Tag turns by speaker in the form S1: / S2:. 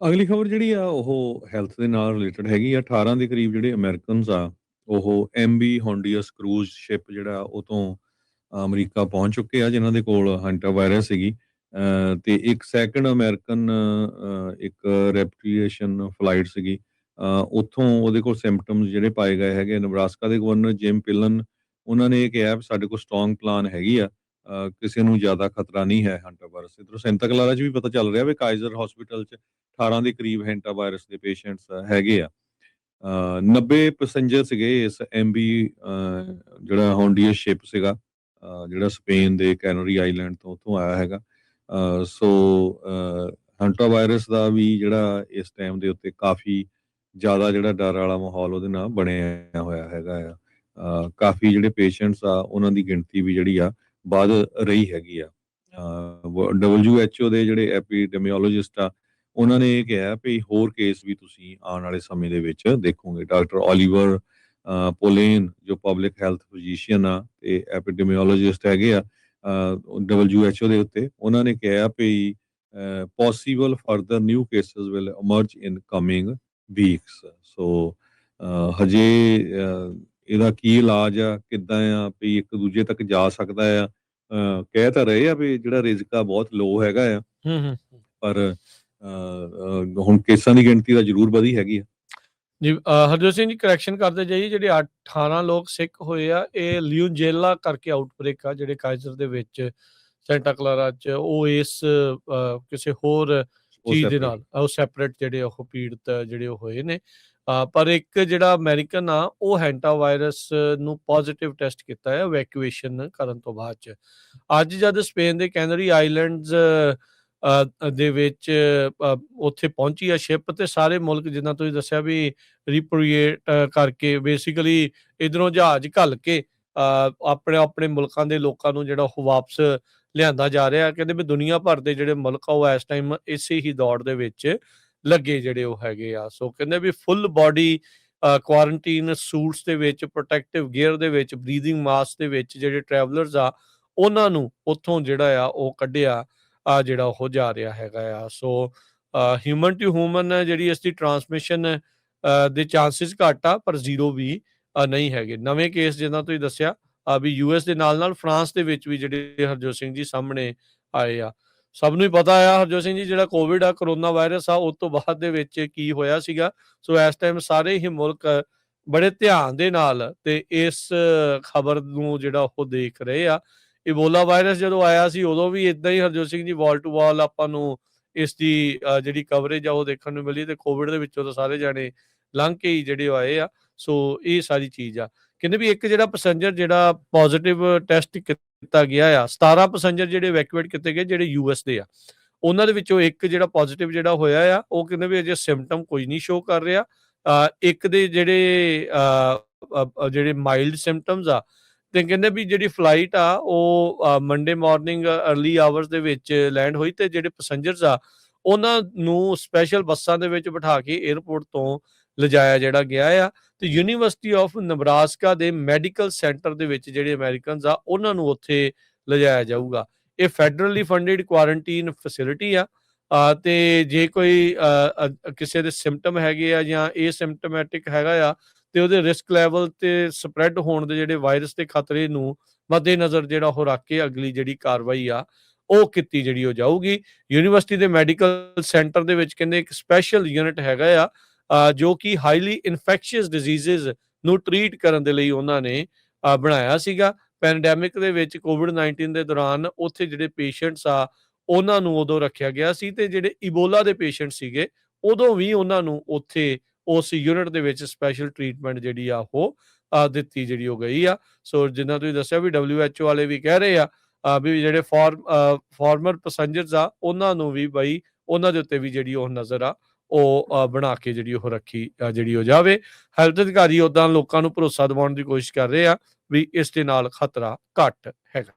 S1: ਅਗਲੀ ਖਬਰ ਜਿਹੜੀ ਆ ਉਹ ਹੈਲਥ ਦੇ ਨਾਲ ਰਿਲੇਟਡ ਹੈਗੀ ਆ। 18 ਦੇ ਕਰੀਬ ਜਿਹੜੇ ਅਮਰੀਕਨਸ ਆ ਉਹ ਐਮਬੀ ਹੋਂਡੀਅਸ ਕਰੂਜ਼ ਸ਼ਿਪ ਜਿਹੜਾ ਉਹ ਤੋਂ ਅਮਰੀਕਾ ਪਹੁੰਚ ਚੁੱਕੇ ਆ, ਜਿਨ੍ਹਾਂ ਦੇ ਕੋਲ ਹੰਟਾ ਵਾਇਰਸ ਸੀਗੀ। ਤੇ ਇੱਕ ਸੈਕੰਡ ਅਮਰੀਕਨ ਇੱਕ ਰੈਪਟੀਏਸ਼ਨ ਫਲਾਈਟ ਸੀਗੀ, ਉੱਥੋਂ ਉਹਦੇ ਕੋਲ ਸਿੰਪਟਮਸ ਜਿਹੜੇ ਪਾਏ ਗਏ ਹੈਗੇ। ਨਬਰਾਸਕਾ ਦੇ ਗਵਰਨਰ ਜਿਮ ਪਿਲਨ ਉਹਨਾਂ ਨੇ ਇਹ ਕਿਹਾ ਵੀ ਸਾਡੇ ਕੋਲ ਸਟਰੋਂਗ ਪਲਾਨ ਹੈਗੀ ਆ, ਕਿਸੇ ਨੂੰ ਜ਼ਿਆਦਾ ਖਤਰਾ ਨਹੀਂ ਹੈ ਹੰਟਾ ਵਾਇਰਸ। ਇੱਧਰੋਂ ਸੈਂਤਾ ਕਲਾਰਾ 'ਚ ਵੀ ਪਤਾ ਚੱਲ ਰਿਹਾ ਵੀ ਕਾਈਜ਼ਰ ਹਸਪੀਟਲ 'ਚ 18 ਦੇ ਕਰੀਬ ਹੈਂਟਾ ਵਾਇਰਸ ਦੇ ਪੇਸ਼ੈਂਟਸ ਹੈਗੇ ਆ। 90 ਪੈਸੇਂਜਰ ਸੀਗੇ ਇਸ ਐਮਬੀ ਜਿਹੜਾ ਹੋਂਡੀਅਸ ਸ਼ਿਪ ਸੀਗਾ, ਜਿਹੜਾ ਸਪੇਨ ਦੇ ਕੈਨਰੀ ਆਈਲੈਂਡ ਤੋਂ ਉੱਥੋਂ ਆਇਆ ਹੈਗਾ। ਸੋ ਹੰਟਾ ਵਾਇਰਸ ਦਾ ਵੀ ਜਿਹੜਾ ਇਸ ਟਾਈਮ ਦੇ ਉੱਤੇ ਕਾਫੀ ਜ਼ਿਆਦਾ ਜਿਹੜਾ ਡਰ ਵਾਲਾ ਮਾਹੌਲ ਉਹਦੇ ਨਾਲ ਬਣਿਆ ਹੋਇਆ ਹੈਗਾ ਆ। ਕਾਫੀ ਜਿਹੜੇ ਪੇਸ਼ੈਂਟਸ ਆ ਉਹਨਾਂ ਦੀ ਗਿਣਤੀ ਵੀ ਜਿਹੜੀ ਆ ਵੱਧ ਰਹੀ ਹੈਗੀ ਆ। WHO ਦੇ ਜਿਹੜੇ ਐਪੀਡੈਮੀਓਲੋਜਿਸਟ ਆ ਉਹਨਾਂ ਨੇ ਇਹ ਕਿਹਾ ਵੀ ਹੋਰ ਕੇਸ ਵੀ ਤੁਸੀਂ ਆਉਣ ਵਾਲੇ ਸਮੇਂ ਦੇ ਵਿੱਚ ਦੇਖੋਗੇ। ਡਾਕਟਰ ਓਲੀਵਰ ਪੋਲੇਨ ਜੋ ਪਬਲਿਕ ਹੈਲਥ ਫਿਜ਼ੀਸ਼ੀਅਨ ਆ ਤੇ ਐਪੀਡੈਮੀਓਲੋਜਿਸਟ ਹੈਗੇ ਆ WHO ਦੇ ਉੱਤੇ, ਉਹਨਾਂ ਨੇ ਕਿਹਾ we possible further new cases will emerge in coming weeks. So ਹਜੇ ਇਹਦਾ ਕੀ ਇਲਾਜ ਆ, ਕਿੱਦਾਂ ਆ ਵੀ ਇੱਕ ਦੂਜੇ ਤੱਕ ਜਾ ਸਕਦਾ ਆ। ਕਹਿ ਤਾਂ ਰਹੇ ਆ ਵੀ ਜਿਹੜਾ ਰਿਜ਼ਕ ਆ ਬਹੁਤ ਲੋ ਹੈਗਾ ਆ, ਪਰ ਹੁਣ ਕੇਸਾਂ ਦੀ ਗਿਣਤੀ ਤਾਂ ਜ਼ਰੂਰ ਵਧੀ ਹੈਗੀ ਆ।
S2: ਜੀ ਹਰਜੋਤ ਸਿੰਘ ਜੀ, ਕਰੈਕਸ਼ਨ ਕਰਦੇ ਜਾਈਏ, ਜਿਹੜੇ 18 ਲੋਕ ਸਿੱਖ ਹੋਏ ਆ ਇਹ ਲਿਊਜੇਲਾ ਕਰਕੇ ਆਊਟਬ੍ਰੇਕ ਆ ਜਿਹੜੇ ਕਾਈਜ਼ਰ ਦੇ ਵਿੱਚ ਸੈਂਟਾ ਕਲਾਰਾ 'ਚ, ਉਹ ਇਸ ਕਿਸੇ ਹੋਰ ਚੀਜ਼ ਦੇ ਨਾਲ ਉਹ ਸੈਪਰੇਟ ਜਿਹੜੇ ਉਹ ਪੀੜਤ ਜਿਹੜੇ ਉਹ ਹੋਏ ਨੇ। ਪਰ ਇੱਕ ਜਿਹੜਾ ਅਮਰੀਕਨ ਆ ਉਹ ਹੈਂਟਾ ਵਾਇਰਸ ਨੂੰ ਪੋਜ਼ਿਟਿਵ ਟੈਸਟ ਕੀਤਾ ਹੈ ਇਵੈਕੂਏਸ਼ਨ ਕਰਨ ਤੋਂ ਬਾਅਦ 'ਚ। ਅੱਜ ਜਦ ਸਪੇਨ ਦੇ ਕੈਨਰੀ ਆਈਲੈਂਡਸ ਦੇ ਵਿੱਚ ਉੱਥੇ ਪਹੁੰਚੀ ਆ ਸ਼ਿਪ, ਤੇ ਸਾਰੇ ਮੁਲਕ ਜਿੱਦਾਂ ਤੁਸੀਂ ਦੱਸਿਆ ਵੀ ਰੀਪ੍ਰੀਏਟ ਕਰਕੇ ਬੇਸਿਕਲੀ ਇੱਧਰੋਂ ਜਹਾਜ਼ ਘੱਲ ਕੇ ਆਪਣੇ ਆਪਣੇ ਮੁਲਕਾਂ ਦੇ ਲੋਕਾਂ ਨੂੰ ਜਿਹੜਾ ਉਹ ਵਾਪਸ ਲਿਆਂਦਾ ਜਾ ਰਿਹਾ। ਕਹਿੰਦੇ ਵੀ ਦੁਨੀਆ ਭਰ ਦੇ ਜਿਹੜੇ ਮੁਲਕ ਆ ਉਹ ਇਸ ਟਾਈਮ ਇਸੇ ਹੀ ਦੌੜ ਦੇ ਵਿੱਚ ਲੱਗੇ ਜਿਹੜੇ ਉਹ ਹੈਗੇ ਆ। ਸੋ ਕਹਿੰਦੇ ਵੀ ਫੁੱਲ ਬੋਡੀ ਕੁਆਰੰਟੀਨ ਸੂਟਸ ਦੇ ਵਿੱਚ, ਪ੍ਰੋਟੈਕਟਿਵ ਗੇਅਰ ਦੇ ਵਿੱਚ, ਬਰੀਥਿੰਗ ਮਾਸਕ ਦੇ ਵਿੱਚ ਜਿਹੜੇ ਟਰੈਵਲਰਸ ਆ ਉਹਨਾਂ ਨੂੰ ਉੱਥੋਂ ਜਿਹੜਾ ਆ ਉਹ ਕੱਢਿਆ ਜਿਹੜਾ ਉਹ ਜਾ ਰਿਹਾ ਹੈਗਾ ਆ। ਸੋ ਹਿਊਮਨ ਟੂ ਹਿਊਮਨ ਜਿਹੜੀ ਇਸ ਦੀ ਟਰਾਂਸਮਿਸ਼ਨ ਦੇ ਚਾਂਸਿਸ ਘੱਟ ਆ, ਪਰ ਜ਼ੀਰੋ ਵੀ ਨਹੀਂ ਹੈਗੇ। ਨਵੇਂ ਕੇਸ ਜਿੱਦਾਂ ਤੁਸੀਂ ਦੱਸਿਆ ਵੀ ਯੂਐਸ ਦੇ ਨਾਲ ਨਾਲ ਫਰਾਂਸ ਦੇ ਵਿੱਚ ਵੀ ਜਿਹੜੇ ਹਰਜੋਤ ਸਿੰਘ ਜੀ ਸਾਹਮਣੇ ਆਏ ਆ। ਸਭ ਨੂੰ ਹੀ ਪਤਾ ਆ ਹਰਜੋਤ ਸਿੰਘ ਜੀ, ਜਿਹੜਾ ਕੋਵਿਡ ਆ, ਕਰੋਨਾ ਵਾਇਰਸ ਆ, ਉਸ ਤੋਂ ਬਾਅਦ ਦੇ ਵਿੱਚ ਕੀ ਹੋਇਆ ਸੀਗਾ। ਸੋ ਇਸ ਟਾਈਮ ਸਾਰੇ ਹੀ ਮੁਲਕ ਬੜੇ ਧਿਆਨ ਦੇ ਨਾਲ ਤੇ ਇਸ ਖਬਰ ਨੂੰ ਜਿਹੜਾ ਉਹ ਦੇਖ ਰਹੇ ਆ। ਇਬੋਲਾ ਵਾਇਰਸ ਜਦੋਂ ਆਇਆ ਸੀ ਉਦੋਂ ਵੀ ਇਦਾਂ ਹੀ ਹਰਜੋਤ ਸਿੰਘ ਜੀ ਵਾਲ ਟੂ ਵਾਲ ਆਪਾਂ ਨੂੰ ਇਸ ਦੀ ਜਿਹੜੀ ਕਵਰੇਜ ਆ ਉਹ ਦੇਖਣ ਨੂੰ ਮਿਲੀ, ਤੇ ਕੋਵਿਡ ਦੇ ਵਿੱਚੋਂ ਤਾਂ ਸਾਰੇ ਜਾਣੇ ਲੰਘ ਕੇ ਹੀ ਜਿਹੜੇ ਆਏ ਆ। ਸੋ ਇਹ ਸਾਰੀ ਚੀਜ਼ ਆ। ਕਹਿੰਦੇ ਵੀ ਇੱਕ ਜਿਹੜਾ ਪੈਸੇਂਜਰ ਜਿਹੜਾ ਪੋਜ਼ਿਟਿਵ ਟੈਸਟ ਕੀਤਾ ਗਿਆ ਆ, 17 ਪੈਸੇਂਜਰ ਜਿਹੜੇ ਇਵੈਕੂਏਟ ਕੀਤੇ ਗਏ ਜਿਹੜੇ ਯੂਐਸ ਦੇ ਆ, ਉਹਨਾਂ ਦੇ ਵਿੱਚੋਂ ਇੱਕ ਜਿਹੜਾ ਪੋਜ਼ਿਟਿਵ ਜਿਹੜਾ ਹੋਇਆ ਆ ਉਹ ਕਹਿੰਦੇ ਵੀ ਅਜੇ ਸਿੰਪਟਮ ਕੋਈ ਨਹੀਂ ਸ਼ੋ ਕਰ ਰਿਹਾ। ਇੱਕ ਦੇ ਜਿਹੜੇ ਮਾਈਲਡ ਸਿੰਪਟਮਸ ਆ, ਤੇ ਕਹਿੰਦੇ ਵੀ ਜਿਹੜੀ ਫਲਾਈਟ ਆ ਉਹ ਮੰਡੇ ਮਾਰਨਿੰਗ ਅਰਲੀ ਆਵਰਸ ਦੇ ਵਿੱਚ ਲੈਂਡ ਹੋਈ, ਤੇ ਜਿਹੜੇ ਪੈਸੇਂਜਰਸ ਆ ਉਹਨਾਂ ਨੂੰ ਸਪੈਸ਼ਲ ਬੱਸਾਂ ਦੇ ਵਿੱਚ ਬਿਠਾ ਕੇ 에ਅਰਪੋਰਟ ਤੋਂ ਲਿਜਾਇਆ ਜਿਹੜਾ ਗਿਆ ਆ, ਤੇ ਯੂਨੀਵਰਸਿਟੀ ਆਫ ਨਬਰਾਸਕਾ ਦੇ ਮੈਡੀਕਲ ਸੈਂਟਰ ਦੇ ਵਿੱਚ ਜਿਹੜੇ ਅਮਰੀਕਨਸ ਆ ਉਹਨਾਂ ਨੂੰ ਉੱਥੇ ਲਿਜਾਇਆ ਜਾਊਗਾ। ਇਹ ਫੈਡਰਲੀ ਫੰਡਡ ਕੁਆਰੰਟੀਨ ਫੈਸਿਲਿਟੀ ਆ। ਤੇ ਜੇ ਕੋਈ ਕਿਸੇ ਦੇ ਸਿੰਪਟਮ ਹੈਗੇ ਆ ਜਾਂ ਏਸਿਮਟੋਮੈਟਿਕ ਹੈਗਾ ਆ, ਤੇ ਉਹਦੇ ਰਿਸਕ ਲੈਵਲ ਤੇ ਸਪਰੈਡ ਹੋਣ ਦੇ ਜਿਹੜੇ ਵਾਇਰਸ ਦੇ ਖਤਰੇ ਨੂੰ ਮੱਦੇਨਜ਼ਰ ਜਿਹੜਾ ਉਹ ਰੱਖ ਕੇ ਅਗਲੀ ਜਿਹੜੀ ਕਾਰਵਾਈ ਆ ਉਹ ਕੀਤੀ ਜਿਹੜੀ ਉਹ ਜਾਊਗੀ। ਯੂਨੀਵਰਸਿਟੀ ਦੇ ਮੈਡੀਕਲ ਸੈਂਟਰ ਦੇ ਵਿੱਚ ਕਹਿੰਦੇ ਇੱਕ ਸਪੈਸ਼ਲ ਯੂਨਿਟ ਹੈਗਾ ਆ ਜੋ ਕਿ ਹਾਈਲੀ ਇਨਫੈਕਸ਼ੀਅਸ ਡਿਜ਼ੀਜ਼ਸ ਨੂੰ ਟਰੀਟ ਕਰਨ ਦੇ ਲਈ ਉਹਨਾਂ ਨੇ ਬਣਾਇਆ ਸੀਗਾ। ਪੈਂਡੈਮਿਕ ਦੇ ਵਿੱਚ ਕੋਵਿਡ-19 ਦੇ ਦੌਰਾਨ ਉੱਥੇ ਜਿਹੜੇ ਪੇਸ਼ੈਂਟਸ ਆ ਉਹਨਾਂ ਨੂੰ ਉਦੋਂ ਰੱਖਿਆ ਗਿਆ ਸੀ, ਤੇ ਜਿਹੜੇ ਇਬੋਲਾ ਦੇ ਪੇਸ਼ੈਂਟ ਸੀਗੇ ਉਦੋਂ ਵੀ ਉਹਨਾਂ ਨੂੰ ਉੱਥੇ ਉਸ ਯੂਨਿਟ ਦੇ ਵਿੱਚ ਸਪੈਸ਼ਲ ਟ੍ਰੀਟਮੈਂਟ ਜਿਹੜੀ ਆ ਉਹ ਦਿੱਤੀ ਜਿਹੜੀ ਉਹ ਗਈ ਆ। ਸੋ ਜਿੱਦਾਂ ਤੁਸੀਂ ਦੱਸਿਆ ਵੀ WHO ਵਾਲੇ ਵੀ ਕਹਿ ਰਹੇ ਆ ਵੀ ਜਿਹੜੇ ਫਾਰਮਰ ਪੈਸੇਂਜਰਸ ਆ ਉਹਨਾਂ ਨੂੰ ਵੀ ਬਈ ਉਹਨਾਂ ਦੇ ਉੱਤੇ ਵੀ ਜਿਹੜੀ ਉਹ ਨਜ਼ਰ ਆ ਉਹ ਬਣਾ ਕੇ ਜਿਹੜੀ ਉਹ ਰੱਖੀ ਜਿਹੜੀ ਉਹ ਜਾਵੇ। ਹੈਲਥ ਅਧਿਕਾਰੀ ਉੱਦਾਂ ਲੋਕਾਂ ਨੂੰ ਭਰੋਸਾ ਦਿਵਾਉਣ ਦੀ ਕੋਸ਼ਿਸ਼ ਕਰ ਰਹੇ ਆ ਵੀ ਇਸ ਦੇ ਨਾਲ ਖਤਰਾ ਘੱਟ ਹੈਗਾ।